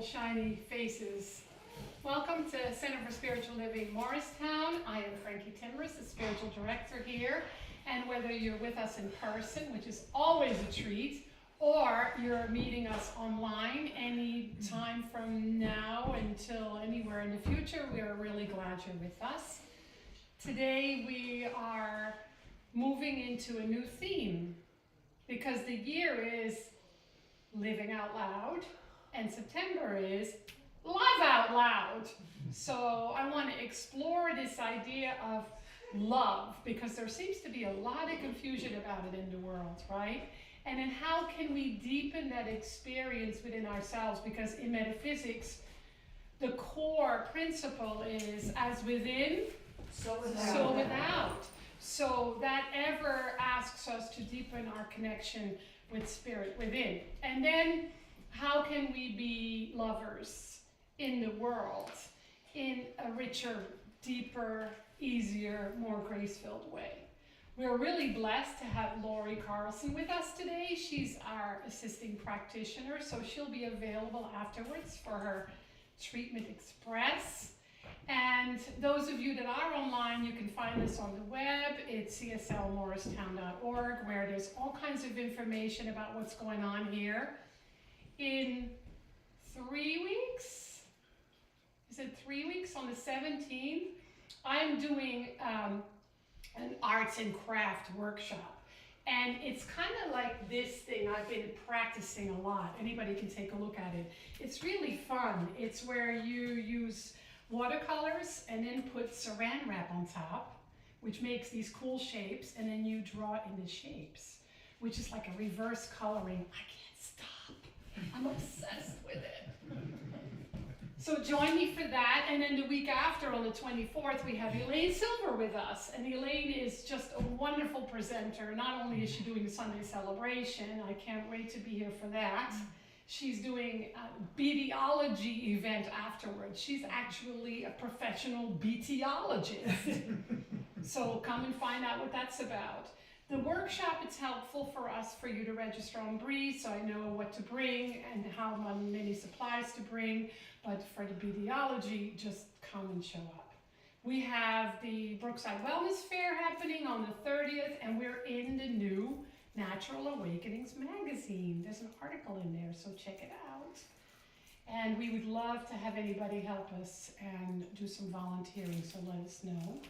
beautiful, shiny faces. Welcome to Center for Spiritual Living Morristown. I am Frankie Timrus, the spiritual director here. And whether you're with us in person, which is always a treat, or you're meeting us online any time from now until anywhere in the future, we are really glad you're with us. Today we are moving into a new theme because the year is Living Out Loud and September is Live Out Loud. So I want to explore this idea of love because there seems to be a lot of confusion about it in the world, right? And then how can we deepen that experience within ourselves? Because in metaphysics, the core principle is as within, so without. So that ever asks us to deepen our connection with spirit within. And then how can we be lovers in the world in a richer, deeper, easier, more grace-filled way? We're really blessed to have Lori Carlson with us today. She's our assisting practitioner, so she'll be available afterwards for her Treatment Express. And those of you that are online, you can find us on the web. It's cslmorristown.org, where there's all kinds of information about what's going on here. In 3 weeks, is it 3 weeks, on the 17th, I'm doing an arts and craft workshop. And it's kind of like this thing I've been practicing a lot. Anybody can take a look at it. It's really fun. It's where you use watercolors and then put saran wrap on top, which makes these cool shapes, and then you draw in the shapes, which is like a reverse coloring. I can't stop. I'm obsessed with it. So join me for that, and then the week after, on the 24th, we have Elaine Silver with us, and Elaine is just a wonderful presenter. Not only is she doing the Sunday celebration, I can't wait to be here for that. She's doing a BDology event afterwards. She's actually a professional BTologist. So come and find out what that's about. The workshop, it's helpful for you to register on Breathe, so I know what to bring and how many supplies to bring. But for the BDology, just come and show up. We have the Brookside Wellness Fair happening on the 30th, and we're in the new Natural Awakenings magazine. There's an article in there, so check it out. And we would love to have anybody help us and do some volunteering, so let us know.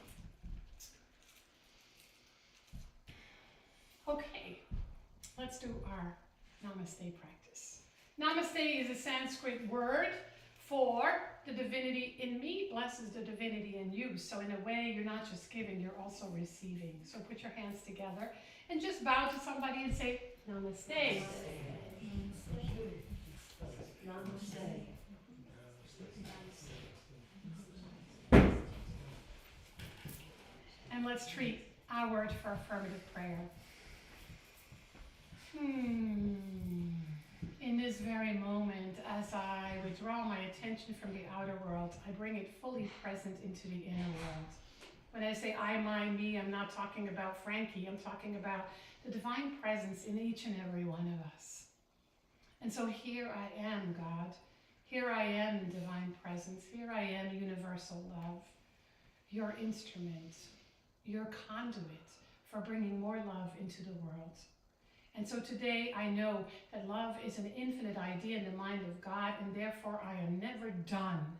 Okay, let's do our Namaste practice. Namaste is a Sanskrit word for the divinity in me blesses the divinity in you. So in a way, you're not just giving, you're also receiving. So put your hands together and just bow to somebody and say, Namaste. Namaste. And let's treat our word for affirmative prayer. In this very moment, as I withdraw my attention from the outer world, I bring it fully present into the inner world. When I say I, my, me, I'm not talking about Frankie. I'm talking about the divine presence in each and every one of us. And so here I am, God. Here I am, divine presence. Here I am, universal love. Your instrument, your conduit for bringing more love into the world. And so today I know that love is an infinite idea in the mind of God, and therefore I am never done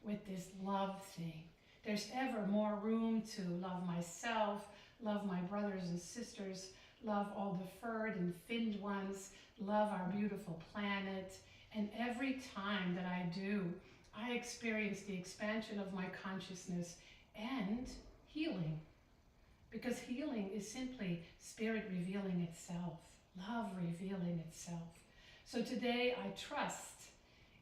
with this love thing. There's ever more room to love myself, love my brothers and sisters, love all the furred and finned ones, love our beautiful planet. And every time that I do, I experience the expansion of my consciousness and healing. Because healing is simply spirit revealing itself, love revealing itself. So today I trust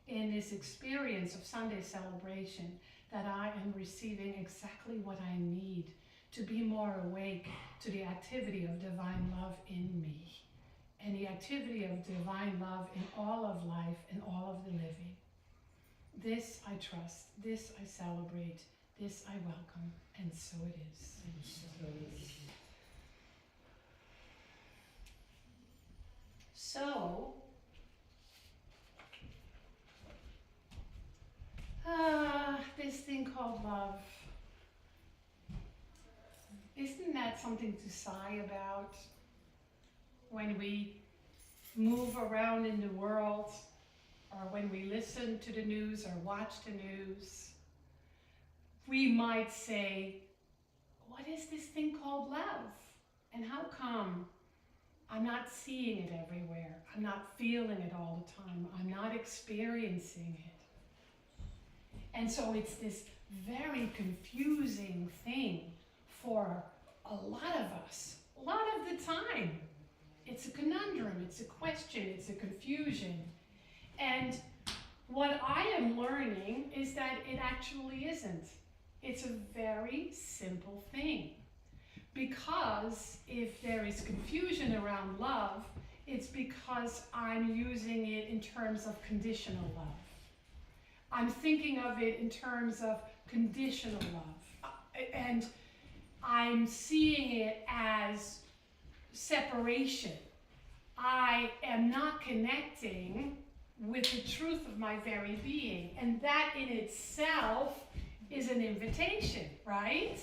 in this experience of Sunday celebration that I am receiving exactly what I need to be more awake to the activity of divine love in me and the activity of divine love in all of life and all of the living. This I trust, this I celebrate, this I welcome, and so it is. And so it is. So, called love. Isn't that something to sigh about when we move around in the world, or when we listen to the news or watch the news? We might say, what is this thing called love? And how come I'm not seeing it everywhere? I'm not feeling it all the time. I'm not experiencing it. And so it's this very confusing thing for a lot of us, a lot of the time. It's a conundrum, it's a question, it's a confusion. And what I am learning is that it actually isn't. It's a very simple thing. Because if there is confusion around love, it's because I'm using it in terms of conditional love. I'm thinking of it in terms of conditional love. And I'm seeing it as separation. I am not connecting with the truth of my very being. And that in itself is an invitation, right?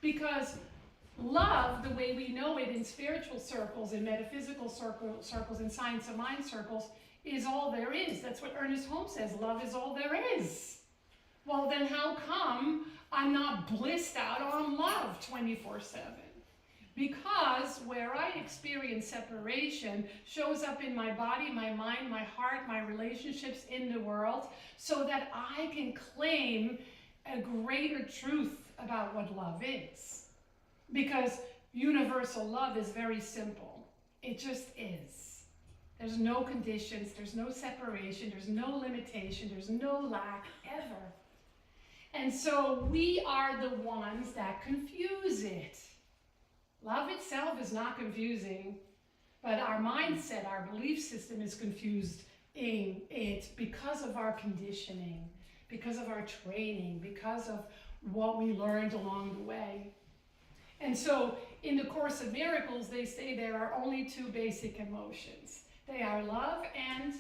Because love, the way we know it in spiritual circles, in metaphysical circles, in science of mind circles, is all there is. That's what Ernest Holmes says, love is all there is. Well, then how come I'm not blissed out on love 24/7? Because where I experience separation shows up in my body, my mind, my heart, my relationships in the world, so that I can claim a greater truth about what love is. Because universal love is very simple. It just is. There's no conditions, there's no separation, there's no limitation, there's no lack ever. And so we are the ones that confuse it. Love itself is not confusing, but our mindset, our belief system is confused in it because of our conditioning, because of our training, because of what we learned along the way. And so in the Course of Miracles, they say there are only two basic emotions. They are love and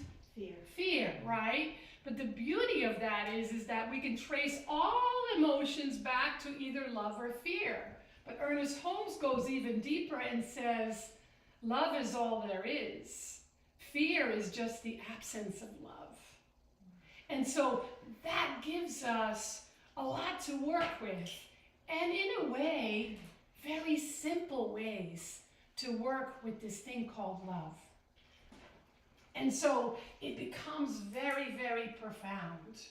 fear, right? But the beauty of that is that we can trace all emotions back to either love or fear. But Ernest Holmes goes even deeper and says, love is all there is. Fear is just the absence of love. And so that gives us a lot to work with. And in a way, very simple ways to work with this thing called love. And so it becomes very, very profound.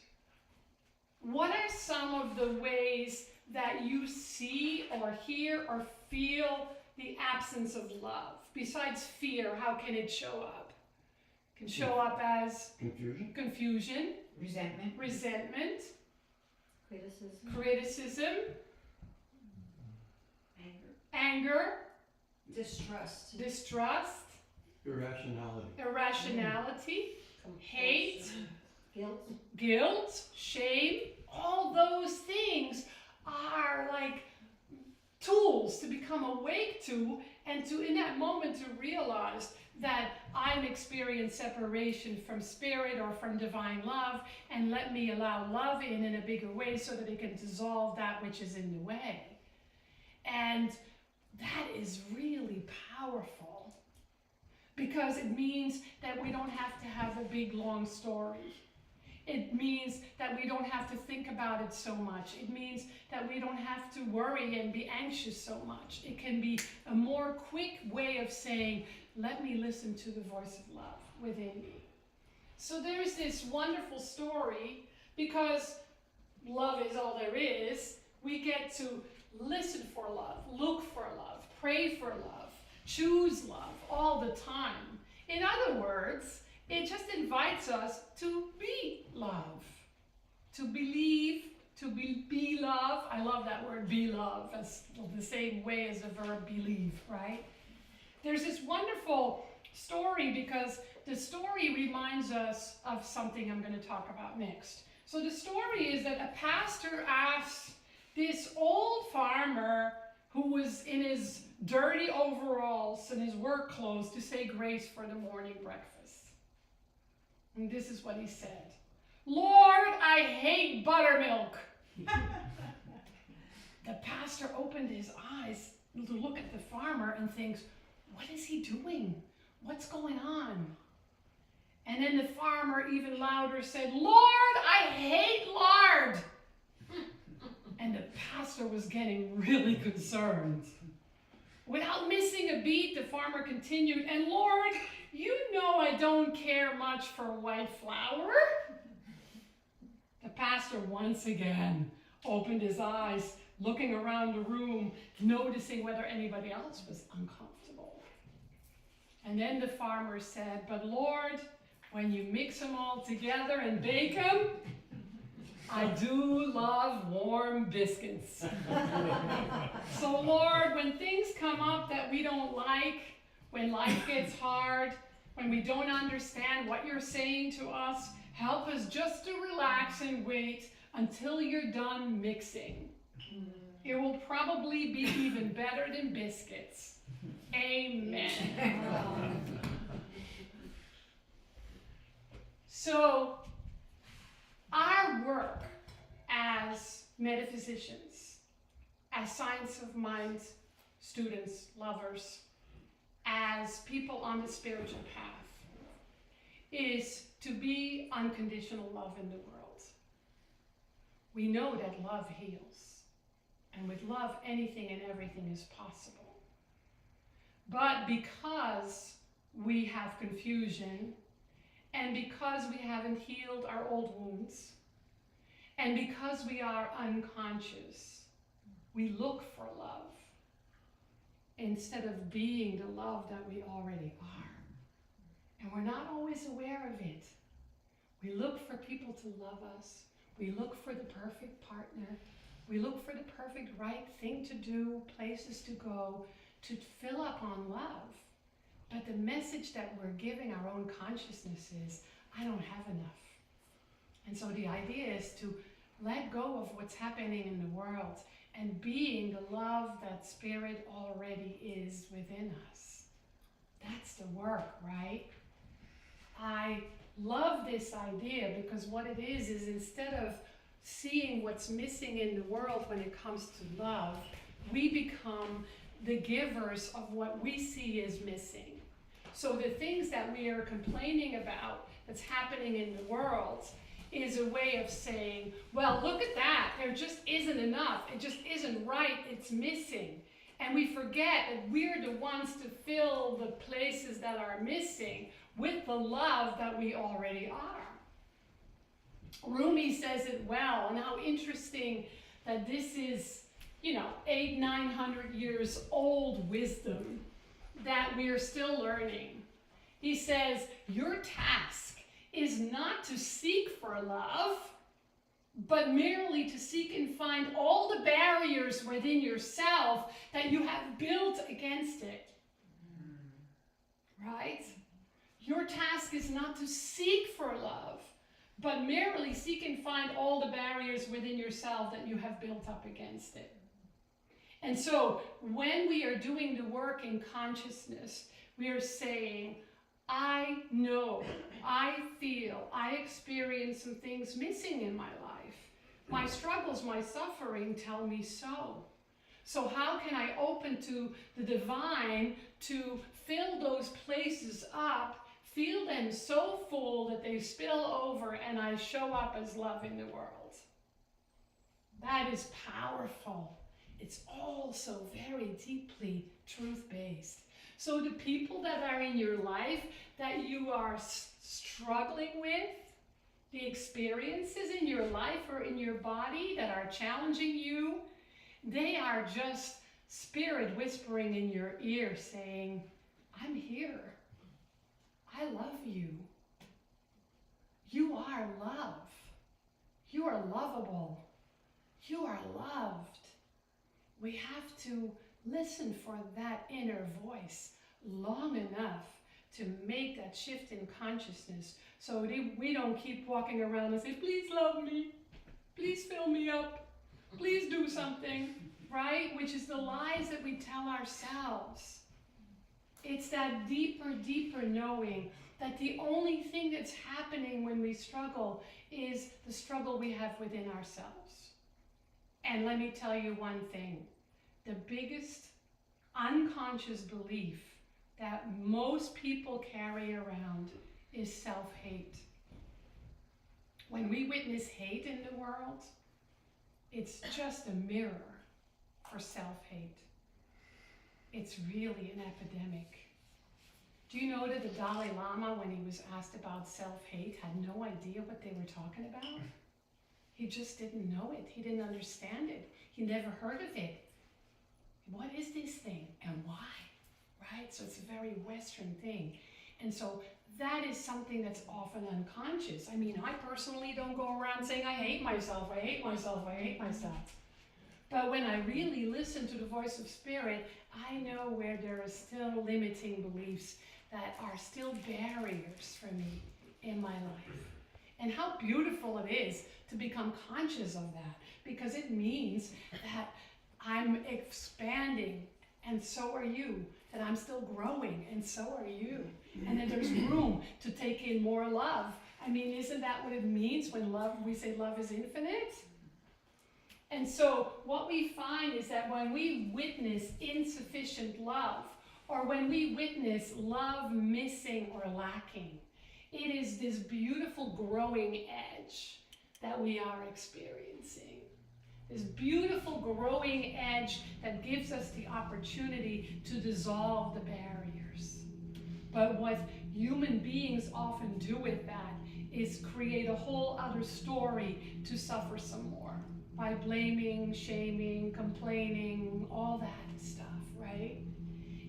What are some of the ways that you see or hear or feel the absence of love? Besides fear, how can it show up? It can show up as confusion, resentment, criticism, anger, distrust, irrationality, hate, guilt, shame. All those things are like tools to become awake to, and to in that moment to realize that I'm experiencing separation from spirit or from divine love, and let me allow love in a bigger way so that it can dissolve that which is in the way. And that is really powerful, because it means that we don't have to have a big long story. It means that we don't have to think about it so much. It means that we don't have to worry and be anxious so much. It can be a more quick way of saying, let me listen to the voice of love within me. So there's this wonderful story, because love is all there is. We get to listen for love, look for love, pray for love, choose love all the time. In other words, it just invites us to be love, to believe, to be love. I love that word, be love, as the same way as the verb believe, right? There's this wonderful story, because the story reminds us of something I'm going to talk about next. So the story is that a pastor asked this old farmer who was in his dirty overalls and his work clothes to say grace for the morning breakfast. And this is what he said. Lord, I hate buttermilk. The pastor opened his eyes to look at the farmer and thinks, what is he doing? What's going on? And then the farmer even louder said, Lord, I hate lard. And the pastor was getting really concerned. Without missing a beat, the farmer continued, and Lord, you know I don't care much for white flour. The pastor once again opened his eyes, looking around the room, noticing whether anybody else was uncomfortable. And then the farmer said, but Lord, when you mix them all together and bake them, I do love warm biscuits. So Lord, when things come up that we don't like, when life gets hard, when we don't understand what you're saying to us, help us just to relax and wait until you're done mixing. It will probably be even better than biscuits. Amen. So, our work as metaphysicians, as science of mind students, lovers, as people on the spiritual path, is to be unconditional love in the world. We know that love heals, and with love, anything and everything is possible. But because we have confusion, and because we haven't healed our old wounds, and because we are unconscious, we look for love instead of being the love that we already are. And we're not always aware of it. We look for people to love us. We look for the perfect partner. We look for the perfect right thing to do, places to go, to fill up on love. But the message that we're giving our own consciousness is, I don't have enough. And so the idea is to let go of what's happening in the world and being the love that Spirit already is within us. That's the work, right? I love this idea because what it is instead of seeing what's missing in the world when it comes to love, we become the givers of what we see is missing. So the things that we are complaining about that's happening in the world is a way of saying, well, look at that. There just isn't enough. It just isn't right. It's missing. And we forget that we're the ones to fill the places that are missing with the love that we already are. Rumi says it well, and how interesting that this is, 800-900 years old wisdom that we are still learning. He says, your task is not to seek for love, but merely to seek and find all the barriers within yourself that you have built against it. Right? Your task is not to seek for love, but merely seek and find all the barriers within yourself that you have built up against it. And so when we are doing the work in consciousness, we are saying, I know, I feel, I experience some things missing in my life. My struggles, my suffering tell me so. So how can I open to the divine to fill those places up, feel them so full that they spill over and I show up as love in the world? That is powerful. It's also very deeply truth-based. So the people that are in your life that you are struggling with, the experiences in your life or in your body that are challenging you, they are just Spirit whispering in your ear saying, I'm here. I love you. You are love. You are lovable. You are loved. We have to listen for that inner voice long enough to make that shift in consciousness so we don't keep walking around and say, please love me, please fill me up, please do something, right? Which is the lies that we tell ourselves. It's that deeper, deeper knowing that the only thing that's happening when we struggle is the struggle we have within ourselves. And let me tell you one thing. The biggest unconscious belief that most people carry around is self-hate. When we witness hate in the world, it's just a mirror for self-hate. It's really an epidemic. Do you know that the Dalai Lama, when he was asked about self-hate, had no idea what they were talking about? He just didn't know it. He didn't understand it. He never heard of it. What is this thing and why? Right? So it's a very Western thing. And so that is something that's often unconscious. I mean, I personally don't go around saying, I hate myself, I hate myself, I hate myself. But when I really listen to the voice of Spirit, I know where there are still limiting beliefs that are still barriers for me in my life. And how beautiful it is to become conscious of that, because it means that I'm expanding, and so are you, that I'm still growing, and so are you, and that there's room to take in more love. I mean, isn't that what it means when we say love is infinite? And so what we find is that when we witness insufficient love, or when we witness love missing or lacking, it is this beautiful growing edge that we are experiencing. This beautiful growing edge that gives us the opportunity to dissolve the barriers. But what human beings often do with that is create a whole other story to suffer some more by blaming, shaming, complaining, all that stuff, right?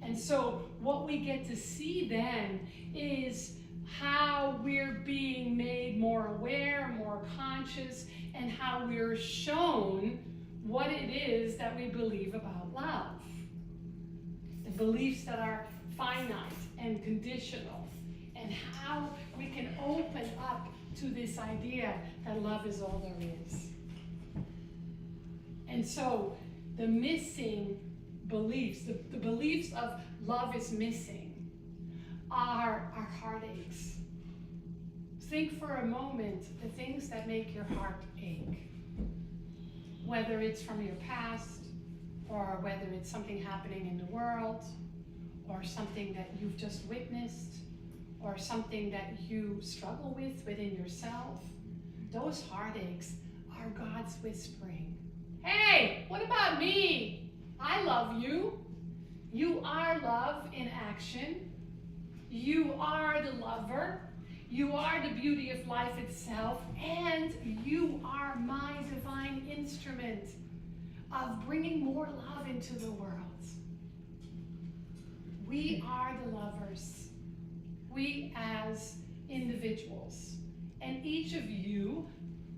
And so what we get to see then is how we're being made more aware, more conscious, and how we're shown what it is that we believe about love. The beliefs that are finite and conditional, and how we can open up to this idea that love is all there is. And so the missing beliefs, the beliefs of love is missing, are our heartaches. Think for a moment the things that make your heart ache. Whether it's from your past, or whether it's something happening in the world, or something that you've just witnessed, or something that you struggle with within yourself. Those heartaches are God's whispering. Hey, what about me? I love you. You are love in action. You are the lover. You are the beauty of life itself. And you are my divine instrument of bringing more love into the world. We are the lovers. We as individuals. And each of you,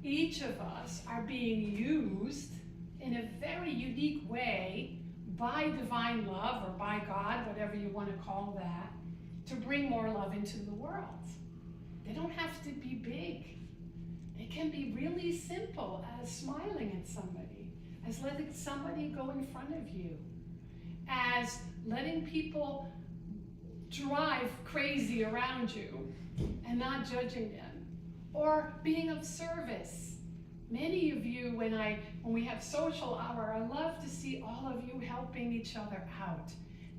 each of us are being used in a very unique way by divine love, or by God, whatever you want to call that, to bring more love into the world. They don't have to be big. They can be really simple, as smiling at somebody, as letting somebody go in front of you, as letting people drive crazy around you and not judging them, or being of service. Many of you, when we have social hour, I love to see all of you helping each other out.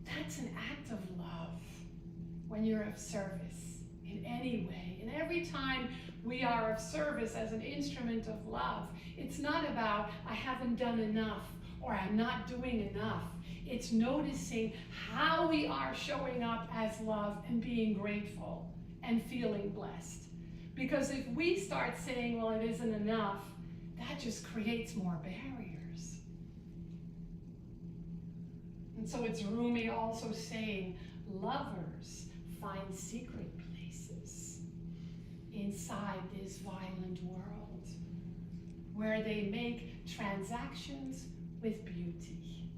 That's an act of love when you're of service in any way. And every time we are of service as an instrument of love, it's not about I haven't done enough or I'm not doing enough. It's noticing how we are showing up as love and being grateful and feeling blessed. Because if we start saying, well, it isn't enough, that just creates more barriers. And so it's Rumi also saying, lovers find secret places inside this violent world where they make transactions with beauty.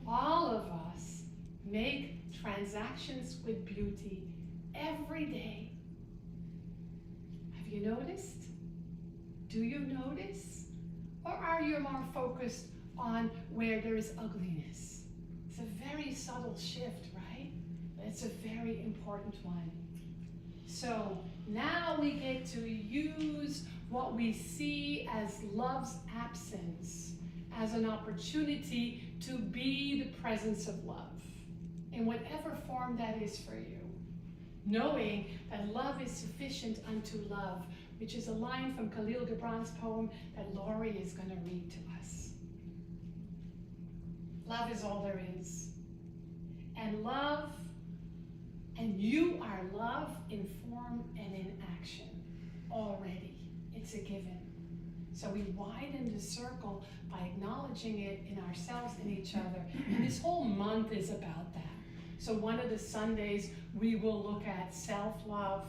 All of us make transactions with beauty every day. Have you noticed? Do you notice? Or are you more focused on where there is ugliness? It's a very subtle shift, right? But it's a very important one. So now we get to use what we see as love's absence as an opportunity to be the presence of love in whatever form that is for you. Knowing that love is sufficient unto love, which is a line from Khalil Gibran's poem that Laurie is going to read to us. Love is all there is. And love, and you are love in form and in action already. It's a given. So we widen the circle by acknowledging it in ourselves and each other. And this whole month is about that. So one of the Sundays, we will look at self-love,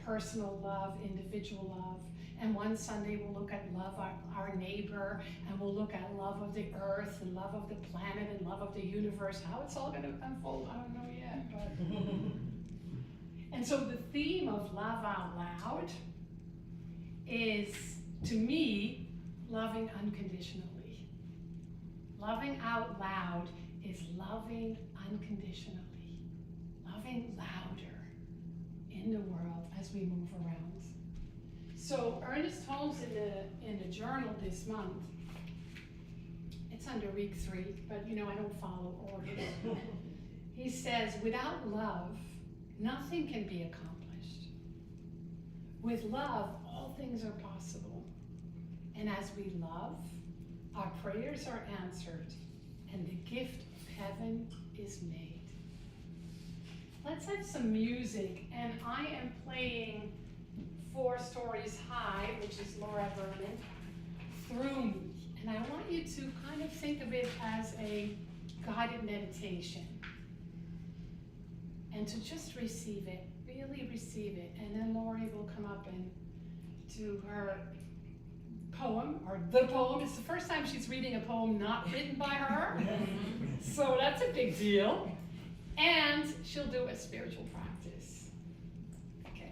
personal love, individual love. And one Sunday we'll look at love our neighbor, and we'll look at love of the earth and love of the planet and love of the universe. How it's all going to unfold, I don't know yet. But and so the theme of Love Out Loud is, to me, loving unconditionally. Loving out loud is loving unconditionally, loving louder in the world as we move around. So Ernest Holmes in the journal this month, it's under week 3, but you know I don't follow orders. He says, without love, nothing can be accomplished. With love, all things are possible. And as we love, our prayers are answered, and the gift of heaven is made. Let's have some music, and I am playing 4 Stories High, which is Laura Berman, Through Me. And I want you to kind of think of it as a guided meditation. And to just receive it, really receive it. And then Laurie will come up and do her poem, or the poem. It's the first time she's reading a poem not written by her. So that's a big deal. And she'll do a spiritual practice. Okay.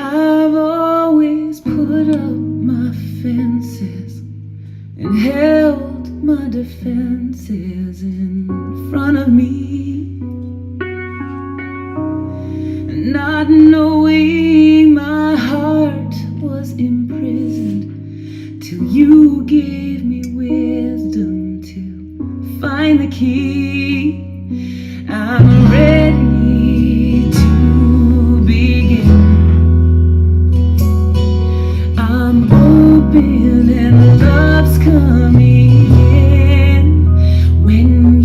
I've always put up my fences and held my defenses in front of me, not knowing my heart was imprisoned till you gave me wisdom to find the key. I'm ready to begin. I'm open and love's coming in when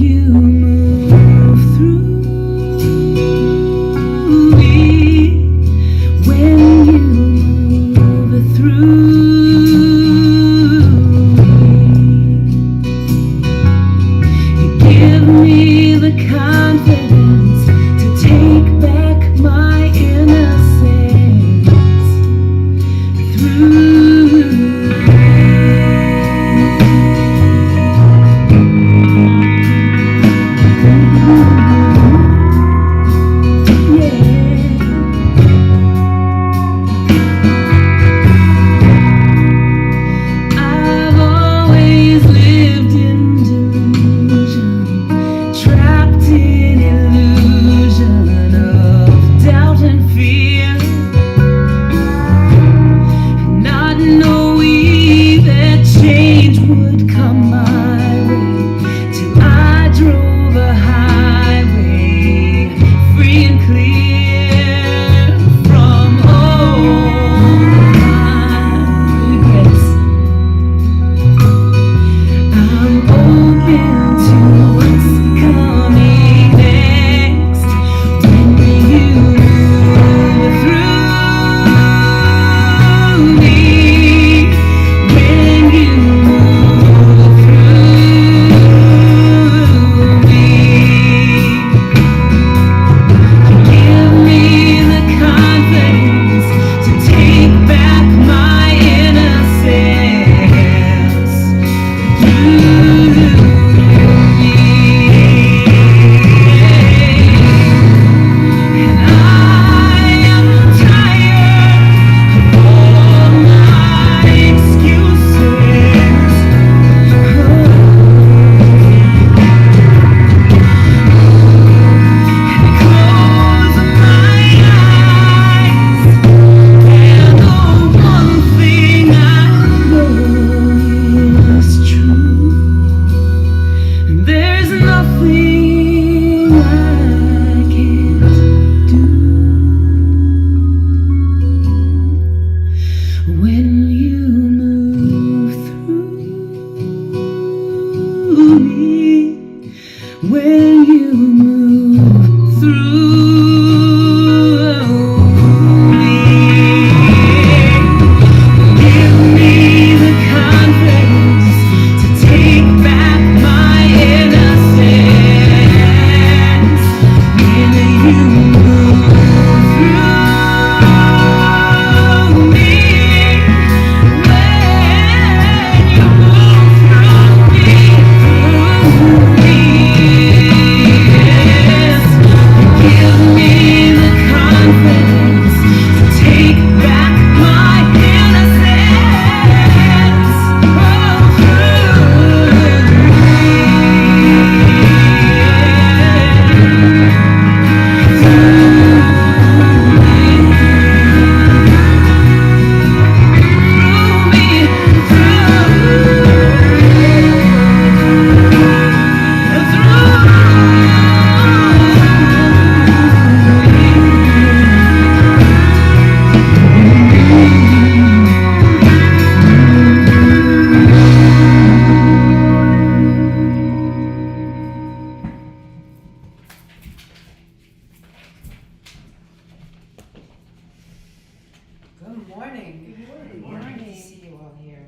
Good morning. Good morning. Good to see you all here.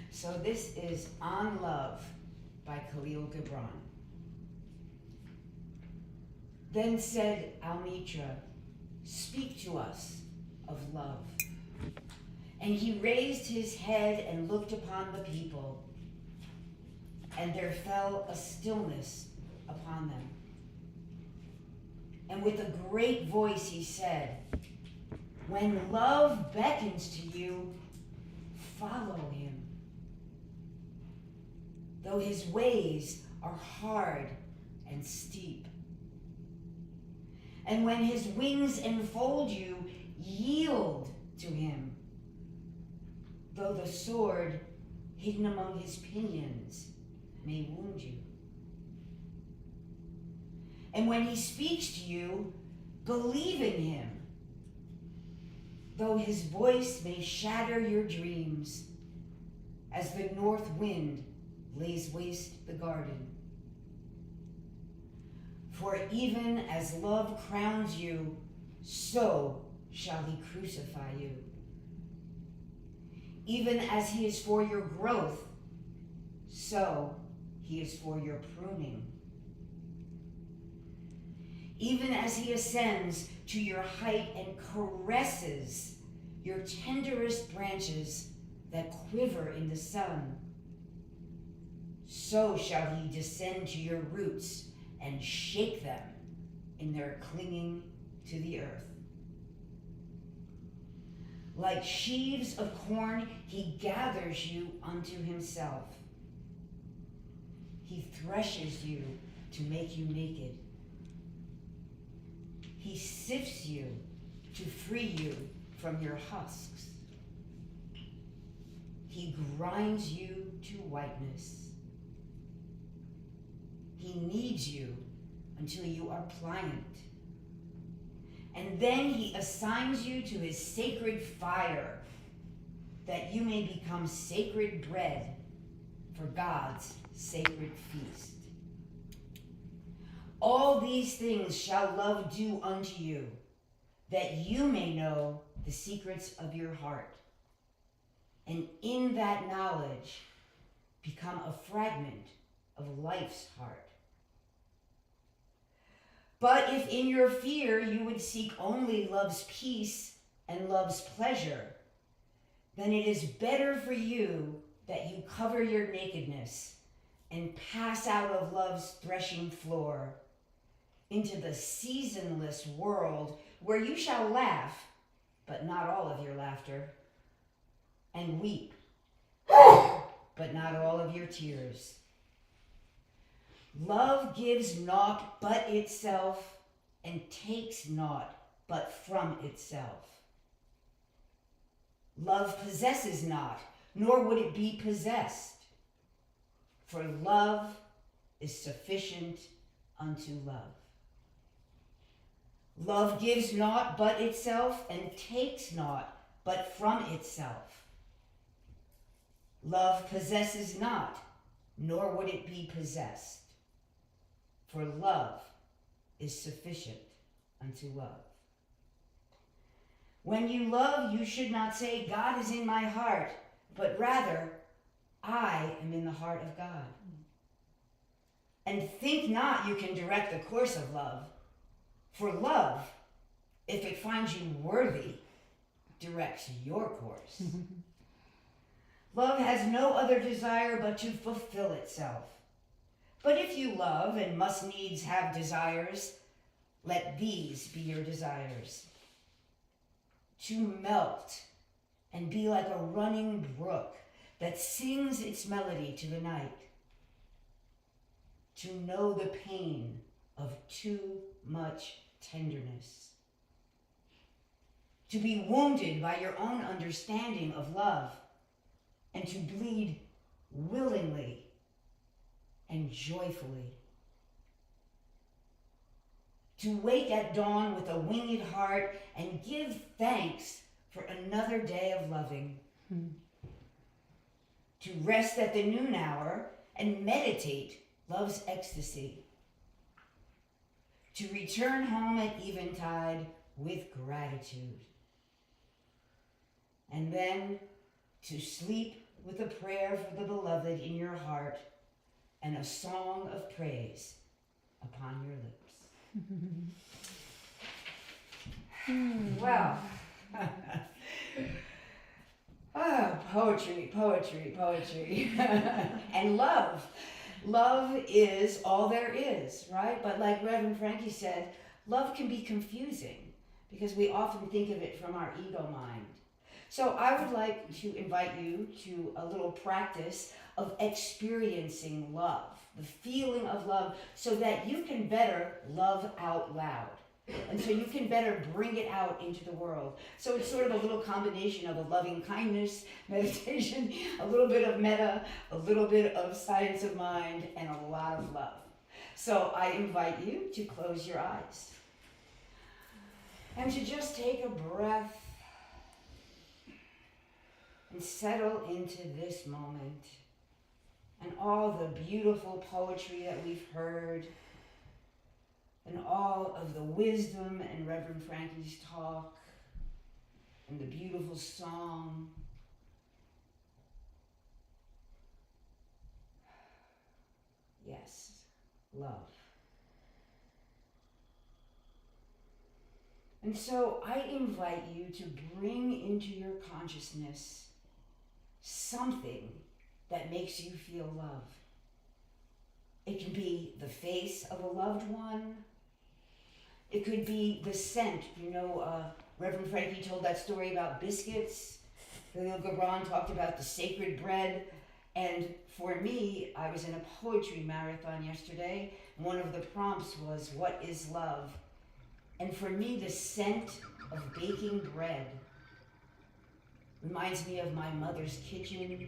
So this is On Love by Khalil Gibran. Then said Almitra, speak to us of love. And he raised his head and looked upon the people, and there fell a stillness upon them. And with a great voice he said, when love beckons to you, follow him. Though his ways are hard and steep. And when his wings enfold you, yield to him. Though the sword hidden among his pinions may wound you. And when he speaks to you, believe in him. Though his voice may shatter your dreams, as the north wind lays waste the garden. For even as love crowns you, so shall he crucify you. Even as he is for your growth, so he is for your pruning. Even as he ascends to your height and caresses your tenderest branches that quiver in the sun, so shall he descend to your roots and shake them in their clinging to the earth. Like sheaves of corn, he gathers you unto himself. He threshes you to make you naked. He sifts you to free you from your husks. He grinds you to whiteness. He kneads you until you are pliant. And then he assigns you to his sacred fire, that you may become sacred bread for God's sacred feast. All these things shall love do unto you, that you may know the secrets of your heart, and in that knowledge become a fragment of life's heart. But if in your fear you would seek only love's peace and love's pleasure, then it is better for you that you cover your nakedness and pass out of love's threshing floor into the seasonless world where you shall laugh, but not all of your laughter, and weep, but not all of your tears. Love gives naught but itself, and takes naught but from itself. Love possesses not, nor would it be possessed. For love is sufficient unto love. Love gives naught but itself, and takes naught but from itself. Love possesses not, nor would it be possessed. For love is sufficient unto love. When you love, you should not say, God is in my heart, but rather, I am in the heart of God. And think not you can direct the course of love, for love, if it finds you worthy, directs your course. Love has no other desire but to fulfill itself. But if you love and must needs have desires, let these be your desires. To melt and be like a running brook that sings its melody to the night. To know the pain of too much tenderness. To be wounded by your own understanding of love, and to bleed willingly and joyfully. To wake at dawn with a winged heart and give thanks for another day of loving. To rest at the noon hour and meditate love's ecstasy. To return home at eventide with gratitude. and then to sleep with a prayer for the beloved in your heart and a song of praise upon your lips. Well, poetry, poetry, poetry. And love. Love is all there is, right? But like Reverend Frankie said, love can be confusing because we often think of it from our ego mind. So I would like to invite you to a little practice of experiencing love, the feeling of love, so that you can better love out loud. And so you can better bring it out into the world. So it's sort of a little combination of a loving kindness meditation, a little bit of metta, a little bit of science of mind, and a lot of love. So I invite you to close your eyes and to just take a breath and settle into this moment and all the beautiful poetry that we've heard, and all of the wisdom in Reverend Frankie's talk, and the beautiful song. Yes, love. And so I invite you to bring into your consciousness something that makes you feel love. It can be the face of a loved one. It could be the scent. You know, Reverend Frankie told that story about biscuits. Khalil Gibran talked about the sacred bread. And for me, I was in a poetry marathon yesterday. One of the prompts was, what is love? And for me, the scent of baking bread reminds me of my mother's kitchen,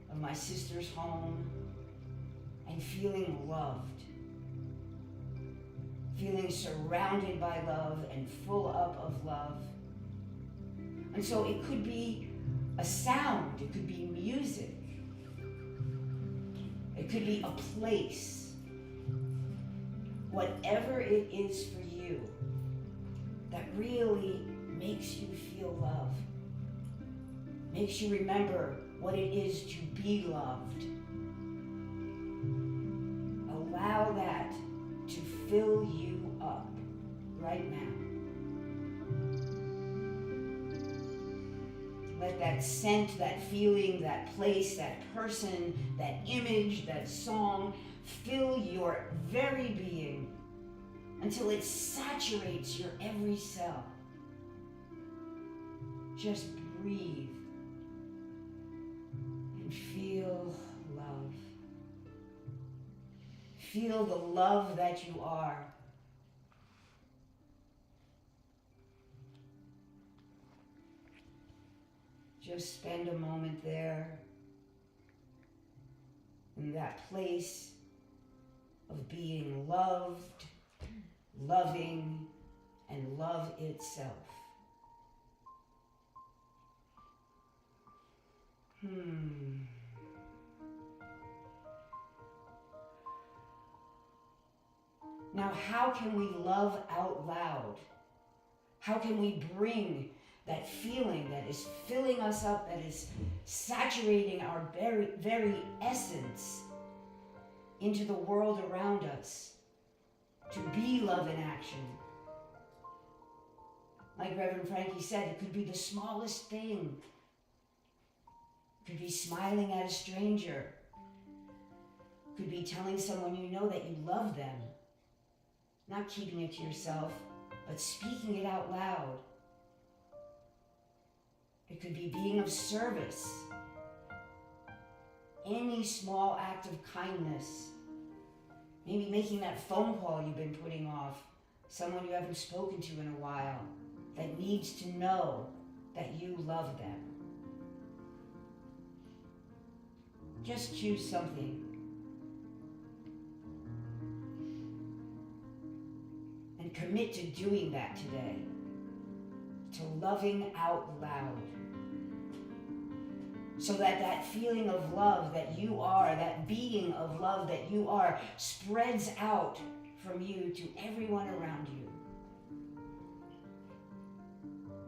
of my sister's home, and feeling loved. Feeling surrounded by love and full up of love. And so it could be a sound, it could be music, it could be a place. Whatever it is for you that really makes you feel love, makes you remember what it is to be loved. Allow that to fill you up right now. Let that scent, that feeling, that place, that person, that image, that song fill your very being until it saturates your every cell. Just breathe and feel love. Feel the love that you are. Just spend a moment there in that place of being loved, loving, and love itself. Now, how can we love out loud? How can we bring that feeling that is filling us up, that is saturating our very, very essence into the world around us, to be love in action? Like Reverend Frankie said, it could be the smallest thing. It could be smiling at a stranger. It could be telling someone you know that you love them. Not keeping it to yourself, but speaking it out loud. It could be being of service. Any small act of kindness. Maybe making that phone call you've been putting off. Someone you haven't spoken to in a while that needs to know that you love them. Just choose something. And commit to doing that today. To loving out loud. So that that feeling of love that you are, that being of love that you are, spreads out from you to everyone around you.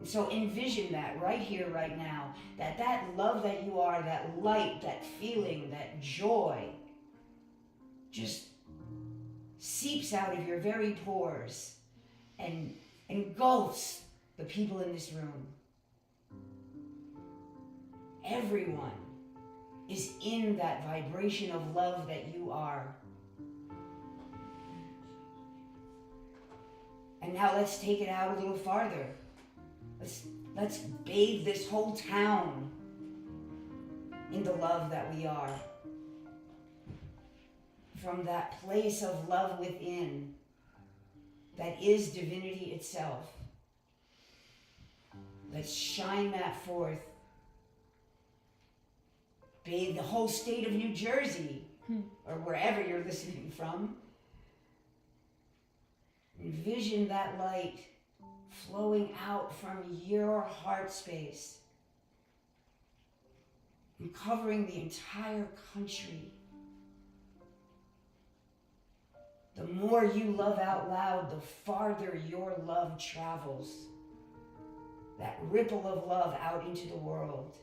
So envision that right here, right now, that love that you are, that light, that feeling, that joy, just seeps out of your very pores and engulfs the people in this room. Everyone is in that vibration of love that you are. And now let's take it out a little farther. Let's bathe this whole town in the love that we are. From that place of love within that is divinity itself. Let's shine that forth. Bathe the whole state of New Jersey, or wherever you're listening from. Envision that light flowing out from your heart space and covering the entire country. The more you love out loud, the farther your love travels. That ripple of love out into the world.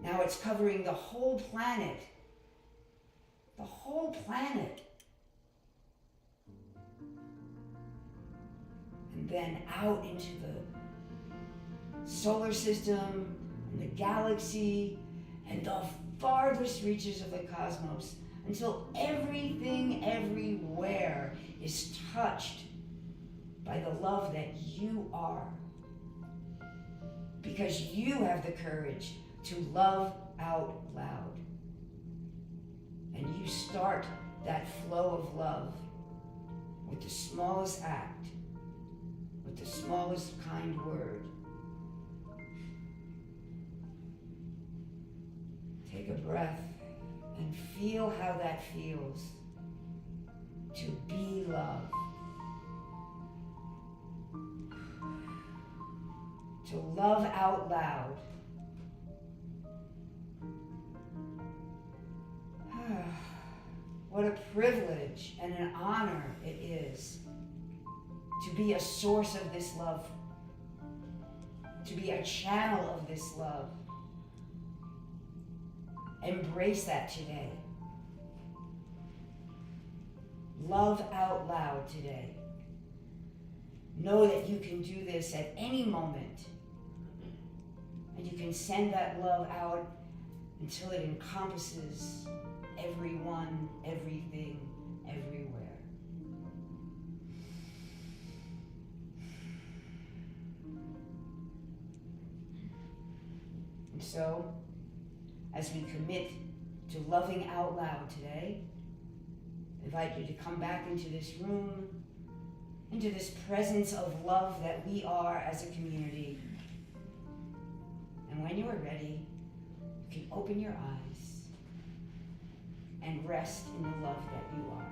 Now it's covering the whole planet. The whole planet. And then out into the solar system and the galaxy and the farthest reaches of the cosmos, until everything everywhere is touched by the love that you are. Because you have the courage to love out loud. And you start that flow of love with the smallest act, with the smallest kind word. Take a breath and feel how that feels to be love. To love out loud. What a privilege and an honor it is to be a source of this love, to be a channel of this love. Embrace that today. Love out loud today. Know that you can do this at any moment. And you can send that love out until it encompasses everyone, everything, everywhere. And so, as we commit to loving out loud today, I invite you to come back into this room, into this presence of love that we are as a community. And when you are ready, you can open your eyes and rest in the love that you are.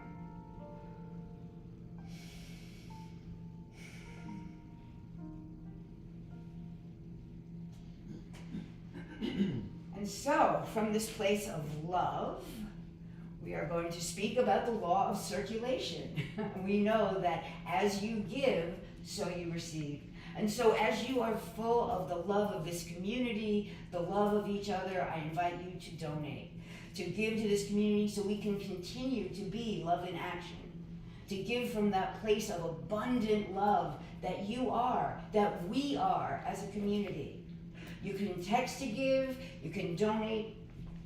And so, from this place of love, we are going to speak about the law of circulation. We know that as you give, so you receive. And so as you are full of the love of this community, the love of each other, I invite you to donate, to give to this community so we can continue to be love in action, to give from that place of abundant love that you are, that we are as a community. You can text to give, you can donate.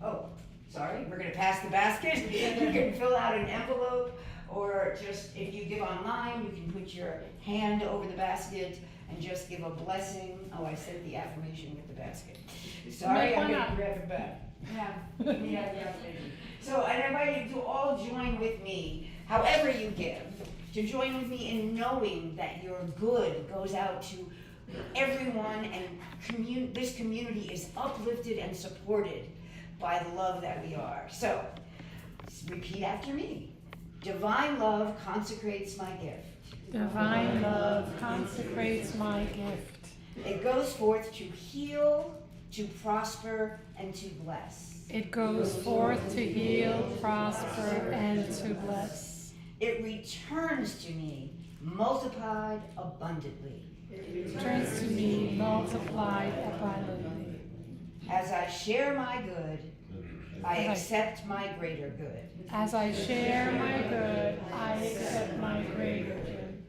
Oh, sorry, we're going to pass the basket. You can fill out an envelope, or just if you give online, you can put your hand over the basket and just give a blessing. Oh, I said the affirmation with the basket. Sorry, I'm going to grab it back. Yeah, the affirmation. So I invite you to all join with me, however you give, to join with me in knowing that your good goes out to everyone, and this community is uplifted and supported by the love that we are. So, repeat after me. Divine love consecrates my gift. Divine love consecrates my gift. It goes forth to heal, to prosper, and to bless. It goes forth to heal, prosper, and to bless. It returns to me multiplied abundantly. returns to me multiplied abundantly. As I share my good, I accept my greater good. As I share my good, I accept my greater good.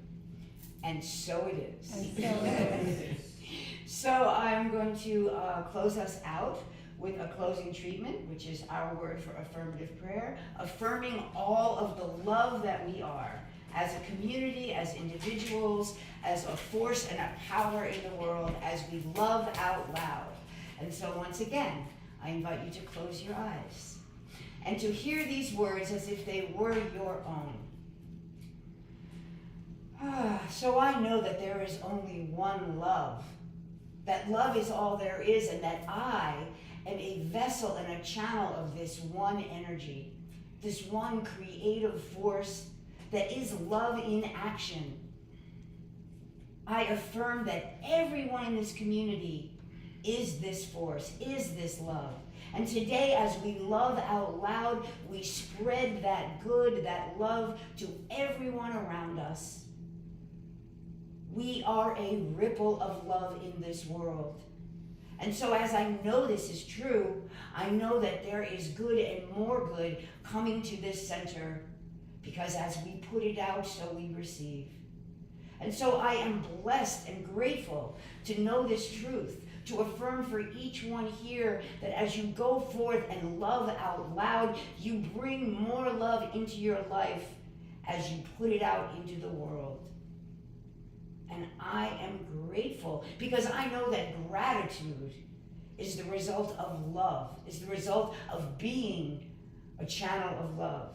And so it is. And so it is. So I'm going to close us out with a closing treatment, which is our word for affirmative prayer, affirming all of the love that we are as a community, as individuals, as a force and a power in the world, as we love out loud. And so once again, I invite you to close your eyes and to hear these words as if they were your own. So I know that there is only one love, that love is all there is, and that I am a vessel and a channel of this one energy, this one creative force that is love in action. I affirm that everyone in this community is this force, is this love. And today, as we love out loud, we spread that good, that love to everyone around us. We are a ripple of love in this world. And so as I know this is true, I know that there is good and more good coming to this center, because as we put it out, so we receive. And so I am blessed and grateful to know this truth, to affirm for each one here that as you go forth and love out loud, you bring more love into your life as you put it out into the world. And I am grateful because I know that gratitude is the result of love, is the result of being a channel of love.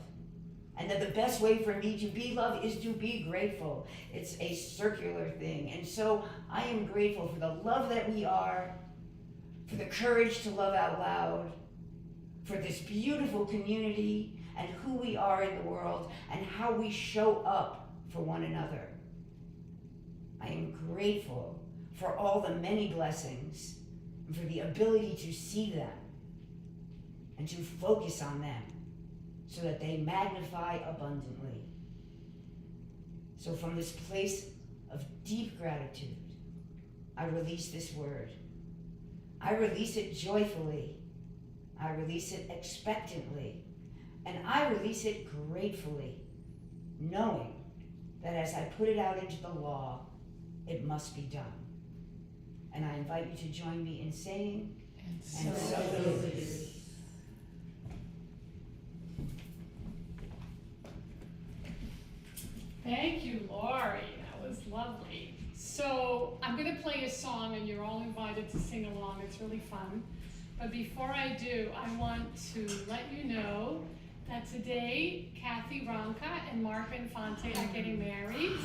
And that the best way for me to be love is to be grateful. It's a circular thing. And so I am grateful for the love that we are, for the courage to love out loud, for this beautiful community and who we are in the world and how we show up for one another. I am grateful for all the many blessings and for the ability to see them and to focus on them so that they magnify abundantly. So from this place of deep gratitude, I release this word. I release it joyfully. I release it expectantly. And I release it gratefully, knowing that as I put it out into the law, it must be done. And I invite you to join me in saying, and so it is. Thank you, Lori. That was lovely. So I'm going to play a song, and you're all invited to sing along. It's really fun. But before I do, I want to let you know that today, Kathy Ronca and Mark Infante are getting married.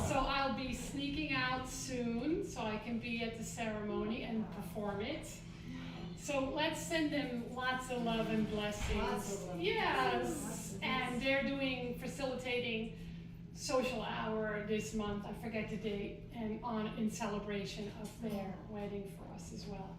So I'll be sneaking out soon so I can be at the ceremony and perform it. So let's send them lots of love and blessings. Yes, and they're facilitating social hour this month. I forget the date, and in celebration of their wedding for us as well.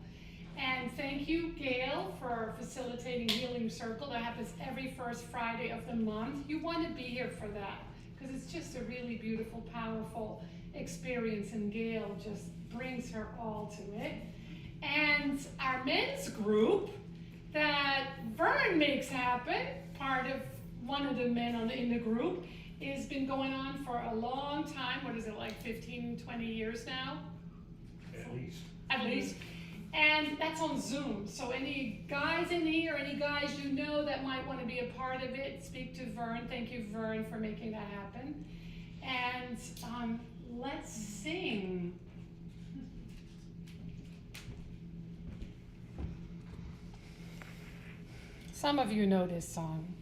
And thank you, Gail, for facilitating Healing Circle. That happens every first Friday of the month. You want to be here for that because it's just a really beautiful, powerful experience, and Gail just brings her all to it. And our men's group that Vern makes happen, part of one of the men in the group, has been going on for a long time. What is it, like 15, 20 years now? At least. And that's on Zoom. So any guys in here, any guys you know that might want to be a part of it, speak to Vern. Thank you, Vern, for making that happen. And let's sing. Some of you know this song.